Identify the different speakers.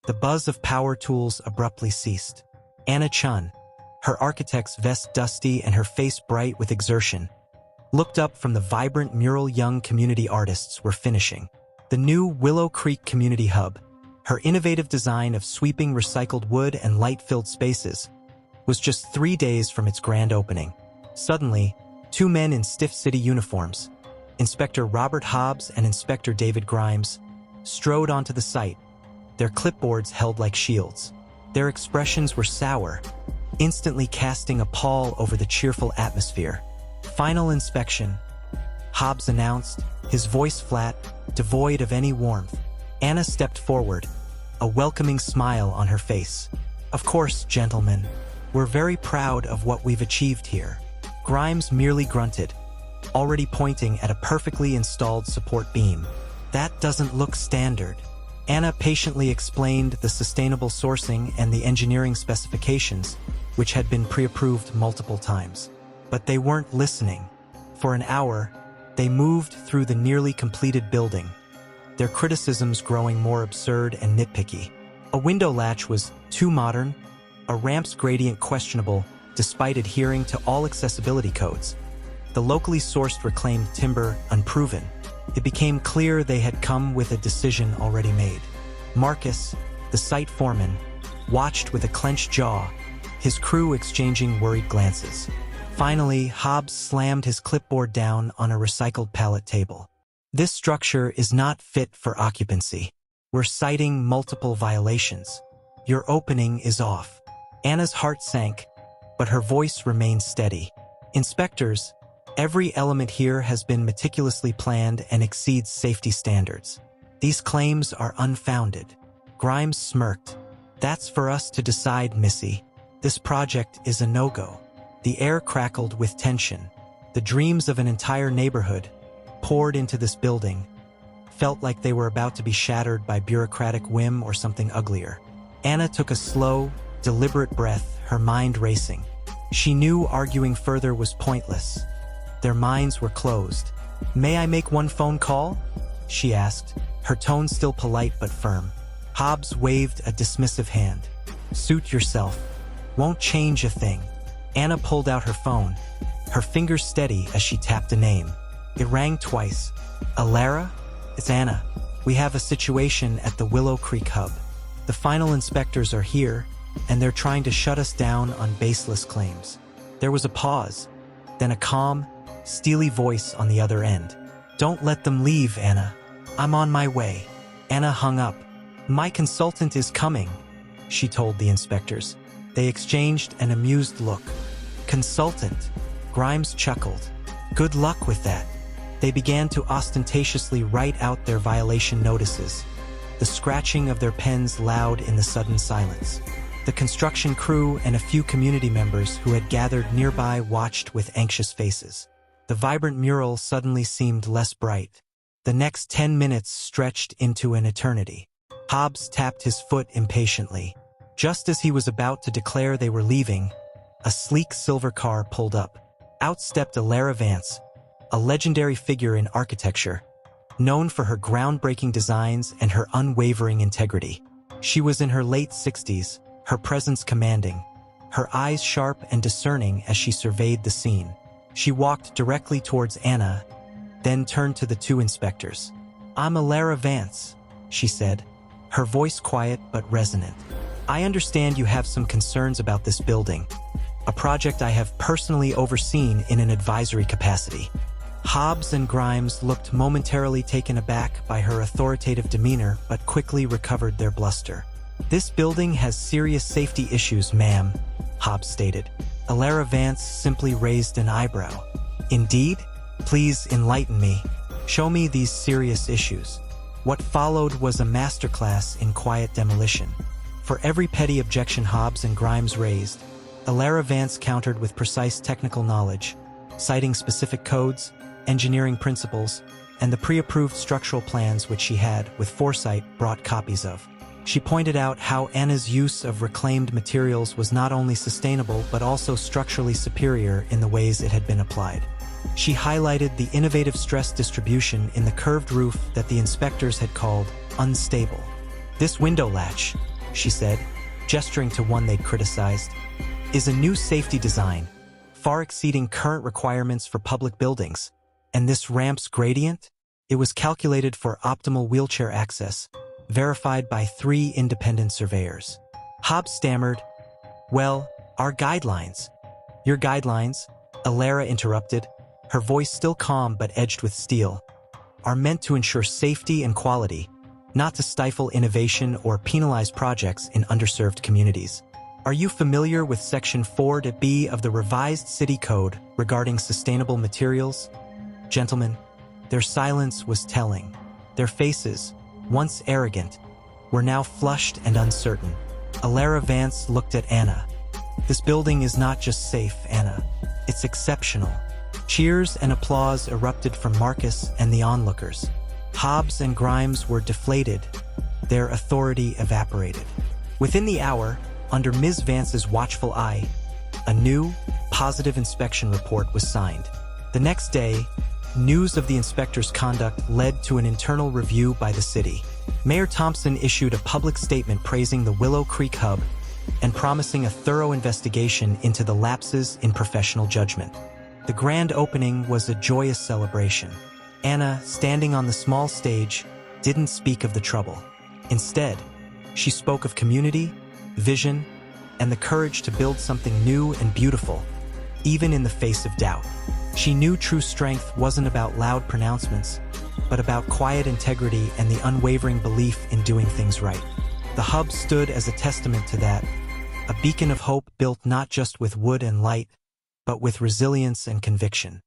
Speaker 1: The buzz of power tools abruptly ceased. Anna Chun, her architect's vest dusty and her face bright with exertion, looked up from the vibrant mural young community artists were finishing. The new Willow Creek Community Hub, her innovative design of sweeping recycled wood and light-filled spaces, was just 3 days from its grand opening. Suddenly, two men in stiff city uniforms, Inspector Robert Hobbs and Inspector David Grimes, strode onto the site, their clipboards held like shields. Their expressions were sour, instantly casting a pall over the cheerful atmosphere. "Final inspection," Hobbs announced, his voice flat, devoid of any warmth. Anna stepped forward, a welcoming smile on her face. "Of course, gentlemen. We're very proud of what we've achieved here." Grimes merely grunted, already pointing at a perfectly installed support beam. "That doesn't look standard." Anna patiently explained the sustainable sourcing and the engineering specifications, which had been pre-approved multiple times. But they weren't listening. For an hour, they moved through the nearly completed building, their criticisms growing more absurd and nitpicky. A window latch was too modern, a ramp's gradient questionable despite adhering to all accessibility codes, the locally sourced reclaimed timber unproven. It became clear they had come with a decision already made. Marcus, the site foreman, watched with a clenched jaw, his crew exchanging worried glances. Finally, Hobbs slammed his clipboard down on a recycled pallet table. "This structure is not fit for occupancy. We're citing multiple violations. Your opening is off." Anna's heart sank, but her voice remained steady. "Inspectors, every element here has been meticulously planned and exceeds safety standards. These claims are unfounded." Grimes smirked. "That's for us to decide, Missy. This project is a no-go." The air crackled with tension. The dreams of an entire neighborhood, poured into this building, felt like they were about to be shattered by bureaucratic whim or something uglier. Anna took a slow, deliberate breath, her mind racing. She knew arguing further was pointless. Their minds were closed. "May I make one phone call?" she asked, her tone still polite but firm. Hobbs waved a dismissive hand. "Suit yourself. Won't change a thing." Anna pulled out her phone, her fingers steady as she tapped a name. It rang twice. "Alara? It's Anna. We have a situation at the Willow Creek Hub. The final inspectors are here, and they're trying to shut us down on baseless claims." There was a pause, then a calm, steely voice on the other end. "Don't let them leave, Anna. I'm on my way." Anna hung up. "My consultant is coming," she told the inspectors. They exchanged an amused look. "Consultant?" Grimes chuckled. "Good luck with that." They began to ostentatiously write out their violation notices, the scratching of their pens loud in the sudden silence. The construction crew and a few community members who had gathered nearby watched with anxious faces. The vibrant mural suddenly seemed less bright. The next 10 minutes stretched into an eternity. Hobbs tapped his foot impatiently. Just as he was about to declare they were leaving, a sleek silver car pulled up. Out stepped Alara Vance, a legendary figure in architecture, known for her groundbreaking designs and her unwavering integrity. She was in her late 60s, her presence commanding, her eyes sharp and discerning as she surveyed the scene. She walked directly towards Anna, then turned to the two inspectors. "I'm Alara Vance," she said, her voice quiet but resonant. "I understand you have some concerns about this building, a project I have personally overseen in an advisory capacity." Hobbs and Grimes looked momentarily taken aback by her authoritative demeanor but quickly recovered their bluster. "This building has serious safety issues, ma'am," Hobbs stated. Alara Vance simply raised an eyebrow. "Indeed? Please enlighten me. Show me these serious issues." What followed was a masterclass in quiet demolition. For every petty objection Hobbs and Grimes raised, Alara Vance countered with precise technical knowledge, citing specific codes, engineering principles, and the pre-approved structural plans which she had, with foresight, brought copies of. She pointed out how Anna's use of reclaimed materials was not only sustainable but also structurally superior in the ways it had been applied. She highlighted the innovative stress distribution in the curved roof that the inspectors had called unstable. "This window latch," she said, gesturing to one they'd criticized, is a new safety design, far exceeding current requirements for public buildings. And this ramp's gradient? It was calculated for optimal wheelchair access, verified by 3 independent surveyors. Hobbs stammered, "Well, our guidelines." "Your guidelines?" Alara interrupted, her voice still calm but edged with steel, "are meant to ensure safety and quality, not to stifle innovation or penalize projects in underserved communities. Are you familiar with Section 4(b) of the revised City Code regarding sustainable materials?" Gentlemen, their silence was telling. Their faces, once arrogant, were now flushed and uncertain. Alara Vance looked at Anna. "This building is not just safe, Anna. It's exceptional." Cheers and applause erupted from Marcus and the onlookers. Hobbs and Grimes were deflated. Their authority evaporated. Within the hour, under Ms. Vance's watchful eye, a new, positive inspection report was signed. The next day, news of the inspector's conduct led to an internal review by the city. Mayor Thompson issued a public statement praising the Willow Creek Hub and promising a thorough investigation into the lapses in professional judgment. The grand opening was a joyous celebration. Anna, standing on the small stage, didn't speak of the trouble. Instead, she spoke of community, vision, and the courage to build something new and beautiful, even in the face of doubt. She knew true strength wasn't about loud pronouncements, but about quiet integrity and the unwavering belief in doing things right. The hub stood as a testament to that, a beacon of hope built not just with wood and light, but with resilience and conviction.